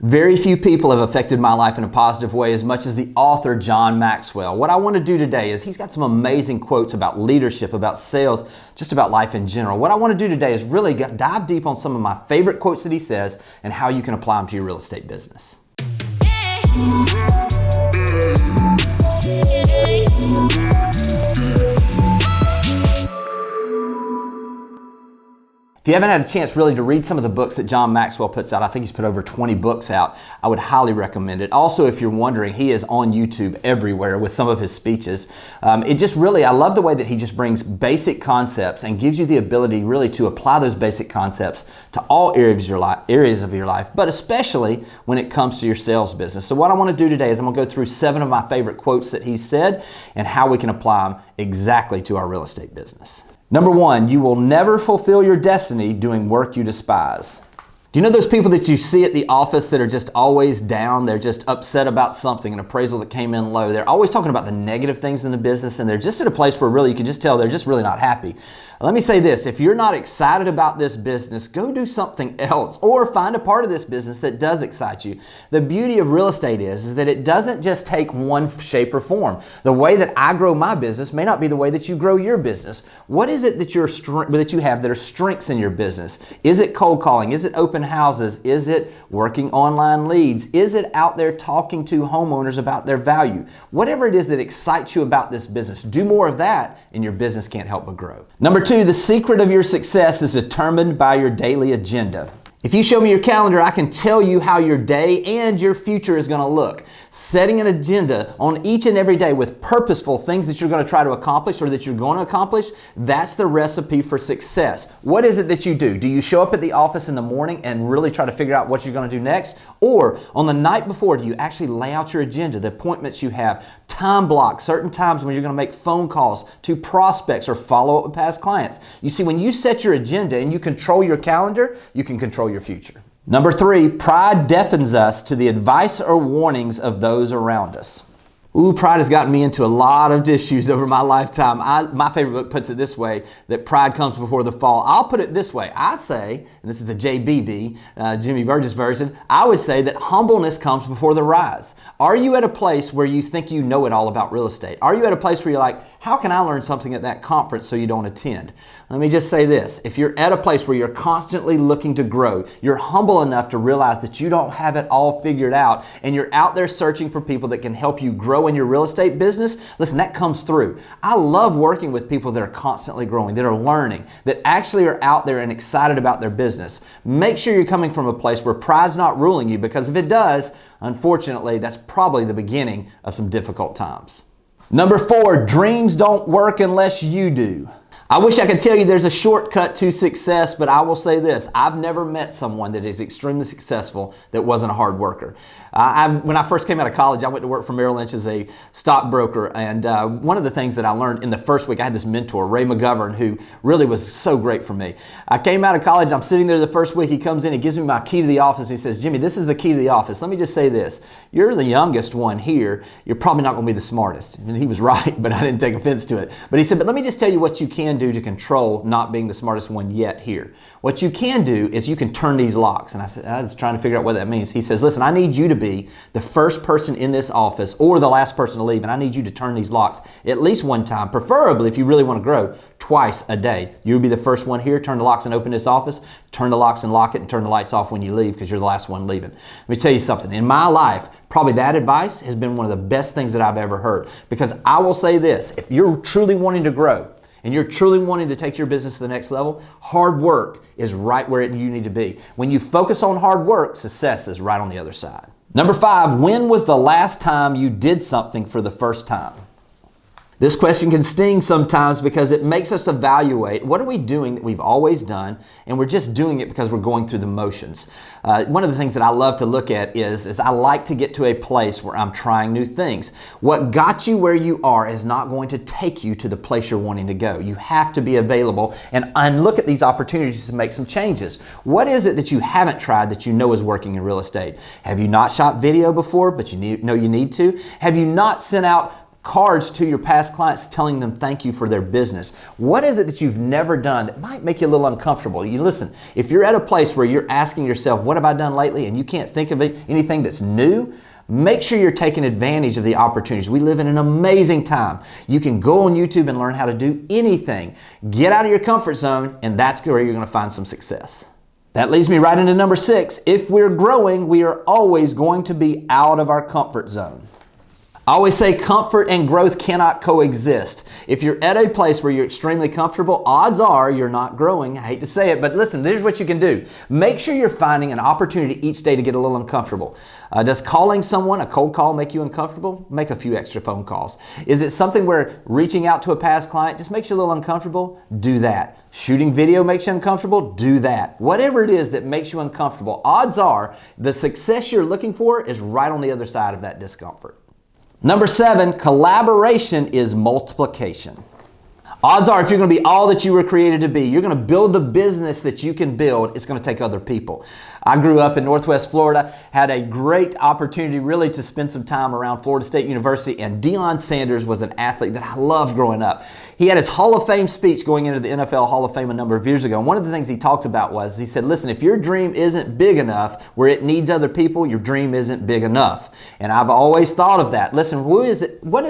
Very few people have affected my life in a positive way as much as the author John Maxwell. What I want to do today is he's got some amazing quotes about leadership, about sales, just about life in general. What I want to do today is really dive deep on some of my favorite quotes that he says and how you can apply them to your real estate business. If you haven't had a chance really to read some of the books that John Maxwell puts out, I think he's put over 20 books out, I would highly recommend it. Also, if you're wondering, he is on YouTube everywhere with some of his speeches. I love the way that he just brings basic concepts and gives you the ability really to apply those basic concepts to all areas of your life, but especially when it comes to your sales business. So what I want to do today is I'm going to go through 7 of my favorite quotes that he said and how we can apply them exactly to our real estate business. Number 1, you will never fulfill your destiny doing work you despise. Do you know those people that you see at the office that are just always down? They're just upset about something, an appraisal that came in low. They're always talking about the negative things in the business, and they're just at a place where really you can just tell they're just really not happy. Let me say this, if you're not excited about this business, go do something else or find a part of this business that does excite you. The beauty of real estate is that it doesn't just take one shape or form. The way that I grow my business may not be the way that you grow your business. What is it that you have that are strengths in your business? Is it cold calling? Is it open houses? Is it working online leads? Is it out there talking to homeowners about their value? Whatever it is that excites you about this business, do more of that and your business can't help but grow. Number 2, the secret of your success is determined by your daily agenda. If you show me your calendar, I can tell you how your day and your future is going to look. Setting an agenda on each and every day with purposeful things that you're going to try to accomplish or that you're going to accomplish, that's the recipe for success. What is it that you do? Do you show up at the office in the morning and really try to figure out what you're going to do next? Or on the night before, do you actually lay out your agenda, the appointments you have, time block, certain times when you're going to make phone calls to prospects or follow up with past clients? You see, when you set your agenda and you control your calendar, you can control your future. Number 3, pride deafens us to the advice or warnings of those around us. Ooh, pride has gotten me into a lot of issues over my lifetime. My favorite book puts it this way, that pride comes before the fall. I'll put it this way. I say, and this is the JBV, Jimmy Burgess version, I would say that humbleness comes before the rise. Are you at a place where you think you know it all about real estate? Are you at a place where you're like, how can I learn something at that conference so you don't attend? Let me just say this. If you're at a place where you're constantly looking to grow, you're humble enough to realize that you don't have it all figured out, and you're out there searching for people that can help you grow in your real estate business, listen, that comes through. I love working with people that are constantly growing, that are learning, that actually are out there and excited about their business. Make sure you're coming from a place where pride's not ruling you, because if it does, unfortunately, that's probably the beginning of some difficult times. Number 4, dreams don't work unless you do. I wish I could tell you there's a shortcut to success, but I will say this. I've never met someone that is extremely successful that wasn't a hard worker. When I first came out of college, I went to work for Merrill Lynch as a stockbroker, and one of the things that I learned in the first week, I had this mentor, Ray McGovern, who really was so great for me. I came out of college, I'm sitting there the first week, he comes in, he gives me my key to the office, he says, Jimmy, this is the key to the office. Let me just say this, you're the youngest one here, you're probably not going to be the smartest. And he was right, but I didn't take offense to it. But he said, but let me just tell you what you can do to control not being the smartest one yet here. What you can do is you can turn these locks. And I said, I was trying to figure out what that means. He says, listen, I need you to be the first person in this office or the last person to leave, and I need you to turn these locks at least one time, preferably if you really want to grow, twice a day. You'll be the first one here, turn the locks and open this office, turn the locks and lock it, and turn the lights off when you leave because you're the last one leaving. Let me tell you something. In my life, probably that advice has been one of the best things that I've ever heard, because I will say this, if you're truly wanting to grow, and you're truly wanting to take your business to the next level, hard work is right where you need to be. When you focus on hard work, success is right on the other side. Number 5, when was the last time you did something for the first time? This question can sting sometimes because it makes us evaluate what are we doing that we've always done, and we're just doing it because we're going through the motions. One of the things that I love to look at is I like to get to a place where I'm trying new things. What got you where you are is not going to take you to the place you're wanting to go. You have to be available and look at these opportunities to make some changes. What is it that you haven't tried that you know is working in real estate? Have you not shot video before, but you know you need to? Have you not sent out cards to your past clients telling them thank you for their business. What is it that you've never done that might make you a little uncomfortable? You listen, if you're at a place where you're asking yourself, what have I done lately? And you can't think of anything that's new, make sure you're taking advantage of the opportunities. We live in an amazing time. You can go on YouTube and learn how to do anything. Get out of your comfort zone, and that's where you're going to find some success. That leads me right into number 6. If we're growing, we are always going to be out of our comfort zone. I always say comfort and growth cannot coexist. If you're at a place where you're extremely comfortable, odds are you're not growing. I hate to say it, but listen, here's what you can do. Make sure you're finding an opportunity each day to get a little uncomfortable. Does calling someone a cold call make you uncomfortable? Make a few extra phone calls. Is it something where reaching out to a past client just makes you a little uncomfortable? Do that. Shooting video makes you uncomfortable? Do that. Whatever it is that makes you uncomfortable, odds are the success you're looking for is right on the other side of that discomfort. Number 7, collaboration is multiplication. Odds are if you're going to be all that you were created to be, you're going to build the business that you can build, it's going to take other people. I grew up in Northwest Florida, had a great opportunity really to spend some time around Florida State University, and Deion Sanders was an athlete that I loved growing up. He had his Hall of Fame speech going into the NFL Hall of Fame a number of years ago. And one of the things he talked about was, he said, listen, if your dream isn't big enough where it needs other people, your dream isn't big enough. And I've always thought of that. Listen, what is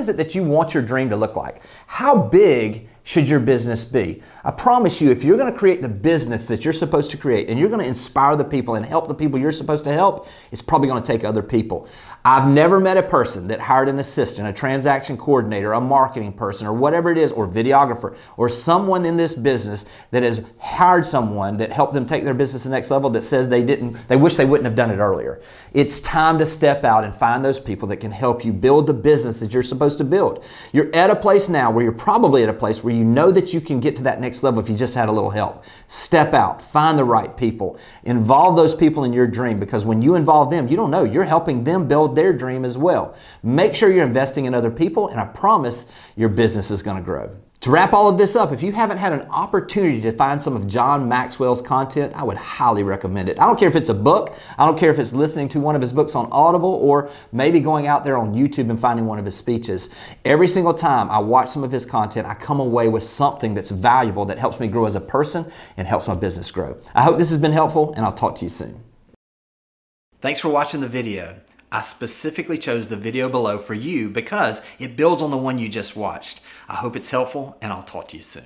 it that you want your dream to look like? How big should your business be? I promise you, if you're going to create the business that you're supposed to create and you're going to inspire the people and help the people you're supposed to help, it's probably going to take other people. I've never met a person that hired an assistant, a transaction coordinator, a marketing person, or whatever it is, or videographer, or someone in this business that has hired someone that helped them take their business to the next level that says they wish they wouldn't have done it earlier. It's time to step out and find those people that can help you build the business that you're supposed to build. You're at a place now where you're probably at a place where you know that you can get to that next level if you just had a little help. Step out, find the right people, involve those people in your dream, because when you involve them, you don't know, you're helping them build their dream as well. Make sure you're investing in other people, and I promise your business is going to grow. To wrap all of this up, if you haven't had an opportunity to find some of John Maxwell's content, I would highly recommend it. I don't care if it's a book, I don't care if it's listening to one of his books on Audible, or maybe going out there on YouTube and finding one of his speeches. Every single time I watch some of his content, I come away with something that's valuable that helps me grow as a person and helps my business grow. I hope this has been helpful, and I'll talk to you soon. Thanks for watching the video. I specifically chose the video below for you because it builds on the one you just watched. I hope it's helpful, and I'll talk to you soon.